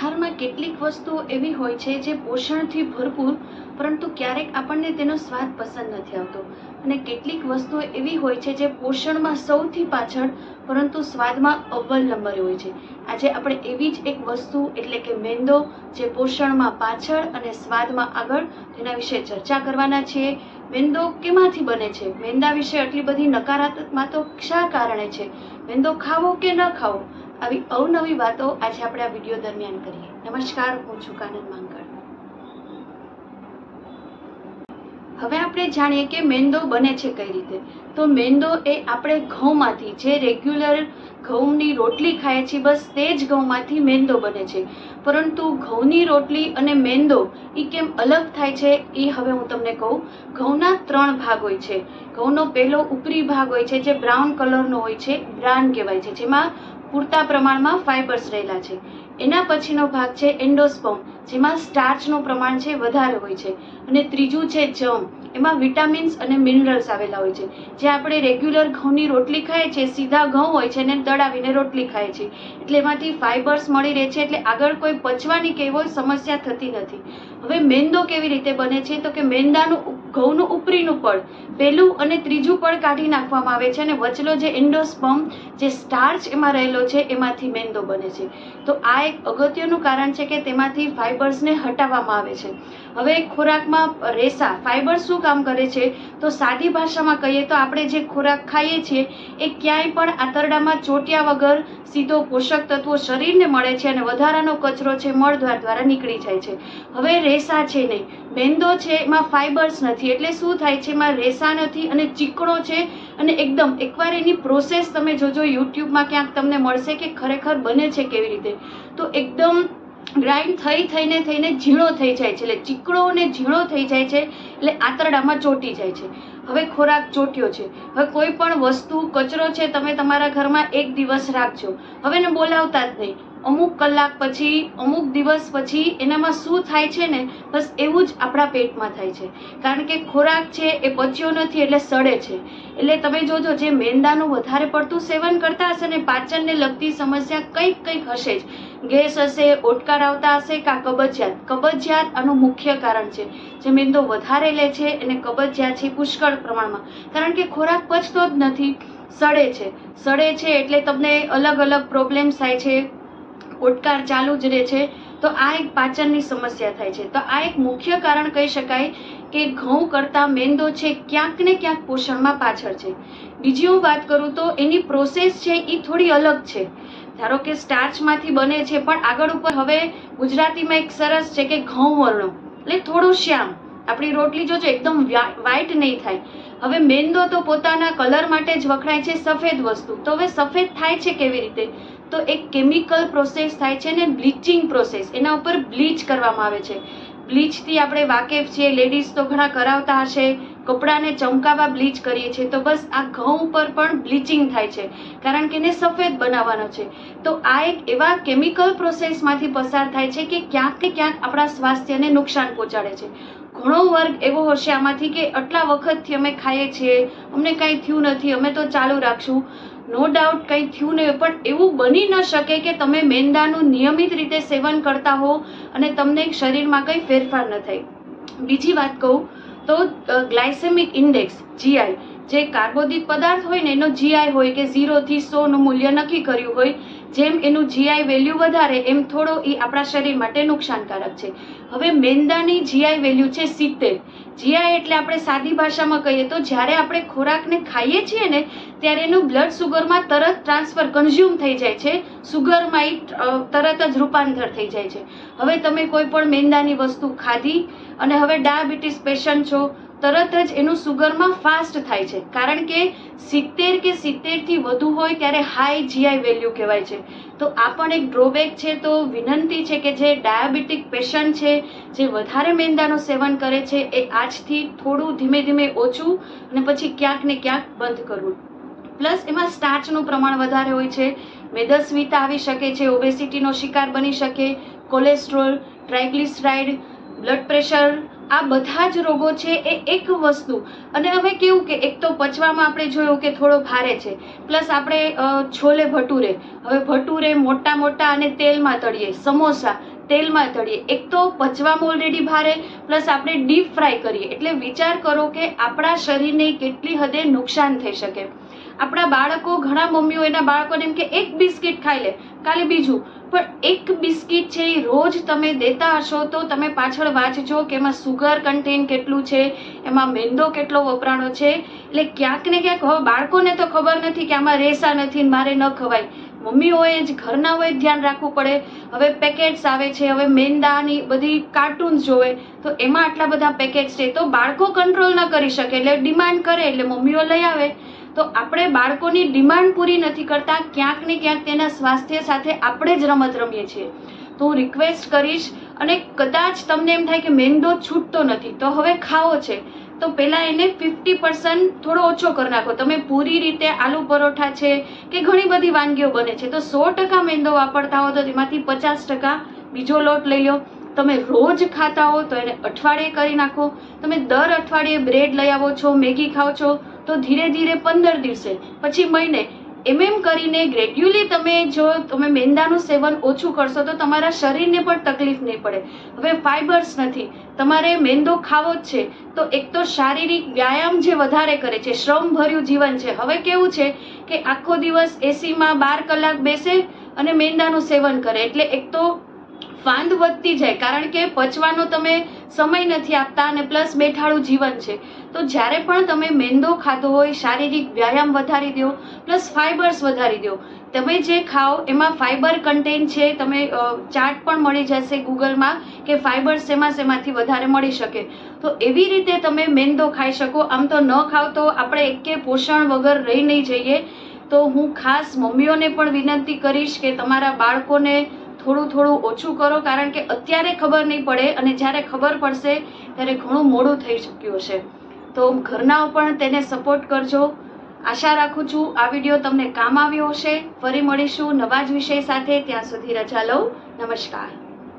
આહારમાં કેટલીક વસ્તુઓ એવી હોય છે જે પોષણથી ભરપૂર પરંતુ ક્યારેક આપણને તેનો સ્વાદ પસંદ નથી આવતો, અને કેટલીક વસ્તુઓ એવી હોય છે જે પોષણમાં સૌથી પાછળ પરંતુ સ્વાદમાં અવ્વલ નંબરે હોય છે. આજે આપણે એવી જ એક વસ્તુ એટલે કે મેંદો, જે પોષણમાં પાછળ અને સ્વાદમાં આગળ, તેના વિશે ચર્ચા કરવાના છીએ. મેંદો કેમાંથી બને છે? મેંદા વિશે આટલી બધી નકારાત્મકતા શા કારણે છે? મેંદો ખાવો કે ન ખાવો? આવી અવનવી વાતો આજે આપણે આ વિડીયો દરમિયાન કરીએ. નમસ્કાર, હું છું કાનન માંગડ. હવે આપણે જાણીએ કે મેંદો બને છે કઈ રીતે. તો મેંદો એ આપણે ઘઉંમાંથી, જે રેગ્યુલર ઘઉંની રોટલી ખાઈએ છીએ, બસ તે જ ઘઉંમાંથી મેંદો બને છે. પરંતુ ઘઉંની રોટલી અને મેંદો એ કેમ અલગ થાય છે એ હવે હું તમને કહું. ઘઉંના 3 ભાગ હોય છે. ઘઉંનો પહેલો ઉપરી ભાગ હોય છે જે બ્રાઉન કલરનો હોય છે, બ્રાન કહેવાય છે, જેમાં પૂરતા પ્રમાણમાં ફાઇબર્સ રહેલા છે. એના પછીનો ભાગ છે એન્ડોસ્પર્મ, જેમાં સ્ટાર્ચનું પ્રમાણ છે વધારે હોય છે. અને ત્રીજું છે જર્મ, એમાં વિટામિન્સ અને મિનરલ્સ આવેલા હોય છે. જે આપણે રેગ્યુલર ઘઉંની રોટલી ખાઈએ છીએ, સીધા ઘઉં હોય છે ને દળાવીને રોટલી ખાઈએ છીએ, એટલે એમાંથી ફાઇબર્સ મળી રહે છે, એટલે આગળ કોઈ પચવાની કે એવો સમસ્યા થતી નથી. હવે મેંદો કેવી રીતે બને છે? તો કે મેંદાનું ઘઉંનું ઉપરીનું પડ, પહેલું અને ત્રીજું પડ કાઢી નાખવામાં આવે છે, અને વચલો જે એન્ડોસ્પર્મ, જે સ્ટાર્ચ એમાં રહેલો છે, એમાંથી મેંદો બને છે. તો આ એક અગત્યનું કારણ છે કે તેમાંથી ફાઇબર્સને હટાવવામાં આવે છે. હવે ખોરાકમાં રેસા, ફાઇબર શું કામ કરે છે? તો સાદી ભાષામાં કહીએ તો આપણે જે ખોરાક ખાઈએ છીએ એ ક્યાંય પણ આંતરડામાં ચોટ્યા વગર સીધો પોષક તત્વો શરીરને મળે છે, અને વધારાનો કચરો છે મળદ્વાર દ્વારા નીકળી જાય છે. હવે રેસા છે નહીં, મેંદો છે એમાં ફાઇબર્સ નથી, એટલે શું થાય છે? એમાં રેસા નથી અને ચીકણો છે. અને એકદમ એકવાર એની પ્રોસેસ તમે જોજો, યુટ્યુબમાં ક્યાંક તમને મળશે કે ખરેખર બને છે કેવી રીતે. તો એકદમ ગ્રાઇન્ડ થઈને ઝીણો થઈ જાય છે, એટલે ચીકણો અને ઝીણો થઈ જાય છે, એટલે આંતરડામાં ચોંટી જાય છે. હવે ખોરાક ચોટ્યો છે. હવે કોઈ પણ વસ્તુ, કચરો છે, તમે તમારા ઘરમાં 1 દિવસ રાખજો, હવે એને બોલાવતા જ નહીં. અમુક કલાક પછી, અમુક દિવસ પછી એનામાં શું થાય છે ને, બસ એવું જ આપણા પેટમાં થાય છે. કારણ કે ખોરાક છે એ પચ્યો નથી એટલે સડે છે. એટલે તમે જોજો, જે મેંદાનું વધારે પડતું સેવન કરતા હશે ને, પાચનને લગતી સમસ્યા કંઈક હશે જ. ગેસ હશે, ઓડકાર આવતા હશે, કાં કબજિયાત આનું મુખ્ય કારણ છે. જે મેંદો વધારે લે છે એને કબજિયાત છે પુષ્કળ પ્રમાણમાં, કારણ કે ખોરાક પચતો જ નથી, સડે છે એટલે તમને અલગ અલગ પ્રોબ્લેમ્સ થાય છે, ઓડકાર ચાલુ જ રહે છે. તો આ એક પાચનની સમસ્યા થાય છે. તો આ એક મુખ્ય કારણ કહી શકાય કે ઘઉં કરતા મેંદો છે ક્યાંક ને ક્યાંક પોષણમાં પાછળ છે. બીજી હું વાત કરું તો એની પ્રોસેસ છે એ થોડી અલગ છે. ધારો કે સ્ટાર્ચમાંથી બને છે, પણ આગળ ઉપર હવે ગુજરાતીમાં એક સરસ છે કે ઘઉં વર્ણો, એટલે થોડું શ્યામ. આપણી રોટલી જોજો એકદમ વ્હાઈટ નહીં થાય. હવે મેંદો તો પોતાના કલર માટે જ વખણાય છે, સફેદ વસ્તુ. તો હવે સફેદ થાય છે કેવી રીતે? તો એક કેમિકલ પ્રોસેસ થાય છે ને, બ્લીચિંગ પ્રોસેસ. એના ઉપર બ્લીચ કરવામાં આવે છે. બ્લીચથી આપણે વાકેફ છીએ, લેડીઝ તો ઘણા કરાવતા હશે. કપડાને ચમકાવવા બ્લીચ કરીએ છીએ, તો બસ આ ઘઉં ઉપર પણ બ્લીચિંગ થાય છે, કારણ કે એને સફેદ બનાવવાનો છે. તો આ એક એવા કેમિકલ પ્રોસેસમાંથી પસાર થાય છે કે ક્યાંક ને ક્યાંક આપણા સ્વાસ્થ્યને નુકસાન પહોંચાડે છે. ઘણો વર્ગ એવો હશે આમાંથી કે આટલા વખતથી અમે ખાઈએ છીએ, અમને કંઈ થયું નથી, અમે તો ચાલુ રાખશું. નો ડાઉટ કંઈ થયું નહીં, પણ એવું બની ન શકે કે તમે મેંદાનું નિયમિત રીતે સેવન કરતા હો અને તમને શરીરમાં કંઈ ફેરફાર ન થાય. બીજી વાત કહું તો ગ્લાયસેમિક ઇન્ડેક્સ, જીઆઈ, જે કાર્બોદિત પદાર્થ હોય ને એનો જીઆઈ હોય કે 0 થી 100 નું મૂલ્ય નક્કી કર્યું હોય, જેમ એનું જીઆઈ વેલ્યુ વધારે એમ થોડો એ આપણા શરીર માટે નુકસાનકારક છે. હવે મેંદાની જીઆઈ વેલ્યુ છે 70. જીઆઈ એટલે આપણે સાદી ભાષામાં કહીએ તો જ્યારે આપણે ખોરાકને ખાઈએ છીએ ને, ત્યારે એનું બ્લડ સુગરમાં તરત ટ્રાન્સફર, કન્ઝ્યુમ થઈ જાય છે, સુગરમાં તરત જ રૂપાંતર થઈ જાય છે. હવે તમે કોઈ પણ મેંદાની વસ્તુ ખાધી અને હવે ડાયાબિટીસ પેશન્ટ છો, તરત જ એનું સુગરમાં ફાસ્ટ થાય છે, કારણ કે 70 કે 70 થી વધુ હોય ત્યારે હાઈ જીઆઈ વેલ્યુ કહેવાય છે. તો આ પણ એક ડ્રોબેક છે. તો વિનંતી છે કે જે ડાયાબિટીક પેશન્ટ છે, જે વધારે મેંદાનું સેવન કરે છે, એ આજથી થોડું ધીમે ઓછું અને પછી ક્યાંક ને ક્યાંક બંધ કરવું. પ્લસ એમાં સ્ટાર્ચનું પ્રમાણ વધારે હોય છે, મેદસ્વીતા આવી શકે છે, ઓબેસિટીનો શિકાર બની શકે, કોલેસ્ટ્રોલ, ટ્રાઇગ્લિસરાઇડ, બ્લડ પ્રેશર, આ બધા જ રોગો છે એ એક વસ્તુ. અને હવે કેવું કે એક તો પચવામાં આપણે જોયું કે થોડો ભારે છે, પ્લસ આપણે છોલે ભટુરે, હવે ભટુરે મોટા અને તેલમાં તળીએ, સમોસા તેલમાં તળીએ, એક તો પચવામાં ઓલરેડી ભારે, પ્લસ આપણે ડીપ ફ્રાય કરીએ, એટલે વિચાર કરો કે આપણા શરીરને કેટલી હદે નુકસાન થઈ શકે. આપણા બાળકો, ઘણા મમ્મીઓ એના બાળકોને એમ કે એક બિસ્કિટ ખાઈ લે, કાલે બીજું, પણ એક બિસ્કિટ છે એ રોજ તમે દેતા હશો તો તમે પાછળ વાંચજો કે એમાં સુગર કન્ટેન્ટ કેટલું છે, એમાં મેંદો કેટલો વપરાણો છે. એટલે ક્યાંક ને ક્યાંક હવે બાળકોને તો ખબર નથી કે આમાં રેસા નથી ને મારે ન ખવાય, મમ્મીઓએ જ, ઘરનાઓએ જ ધ્યાન રાખવું પડે. હવે પેકેટ્સ આવે છે, હવે મેંદાની બધી કાર્ટૂન્સ જોવે તો એમાં આટલા બધા પેકેટ્સ છે, તો બાળકો કંટ્રોલ ન કરી શકે એટલે ડિમાન્ડ કરે એટલે મમ્મીઓ લઈ આવે. તો આપણે બાળકોની ડિમાન્ડ પૂરી નથી કરતા, ક્યાંક ને ક્યાંક તેના સ્વાસ્થ્ય સાથે આપણે જ રમત રમીએ છીએ. તો હું રિક્વેસ્ટ કરીશ, અને કદાચ તમને એમ થાય કે મેંદો છૂટતો નથી તો હવે ખાવો છે તો પહેલાં એને 50% થોડો ઓછો કરી નાખો. તમે પૂરી રીતે આલુ પરોઠા છે કે ઘણી બધી વાનગીઓ બને છે તો 100% મેંદો વાપરતા હો તો તેમાંથી 50% બીજો લોટ લઈ લો. તમે રોજ ખાતા હો તો એને અઠવાડિયે કરી નાખો. તમે દર અઠવાડિયે બ્રેડ લઈ આવો છો, મેગી ખાઓ છો તો ધીરે ધીરે 15 દિવસે, પછી મહિને, એમ કરીને ગ્રેડ્યુઅલી તમે મેંદાનું સેવન ઓછું કરશો તો તમારા શરીરને પણ તકલીફ નહીં પડે. હવે ફાઇબર્સ નથી, તમારે મેંદો ખાવો જ છે તો એક તો શારીરિક વ્યાયામ જે વધારે કરે છે, શ્રમભર્યું જીવન છે. હવે કેવું છે કે આખો દિવસ એસીમાં 12 કલાક બેસે અને મેંદાનું સેવન કરે, એટલે એક તો ફાંદ વધતી જાય, કારણ કે પચવાનો તમે સમય નથી આપતા અને પ્લસ બેઠાડું જીવન છે. તો જ્યારે પણ તમે મેંદો ખાધો હોય, શારીરિક વ્યાયામ વધારી દો, પ્લસ ફાઇબર્સ વધારી દો. તમે જે ખાઓ એમાં ફાઇબર કન્ટેન્ટ છે, તમે ચાર્ટ પણ મળી જશે ગૂગલમાં કે ફાઇબર્સ શેમાંથી વધારે મળી શકે, તો એવી રીતે તમે મેંદો ખાઈ શકો. આમ તો ન ખાવ તો આપણે એકે પોષણ વગર રહી નહીં જઈએ. તો હું ખાસ મમ્મીઓને પણ વિનંતી કરીશ કે તમારા બાળકોને થોડું ઓછું કરો, કારણ કે અત્યારે ખબર નહીં પડે અને જ્યારે ખબર પડશે ત્યારે ઘણું મોડું થઈ ચૂક્યું હશે. તો ઘરનાઓ પણ તેને સપોર્ટ કરજો. આશા રાખું છું આ વિડીયો તમને કામ આવ્યો હશે. ફરી મળીશું નવા જ વિષય સાથે, ત્યાં સુધી રજા લઉં. નમસ્કાર.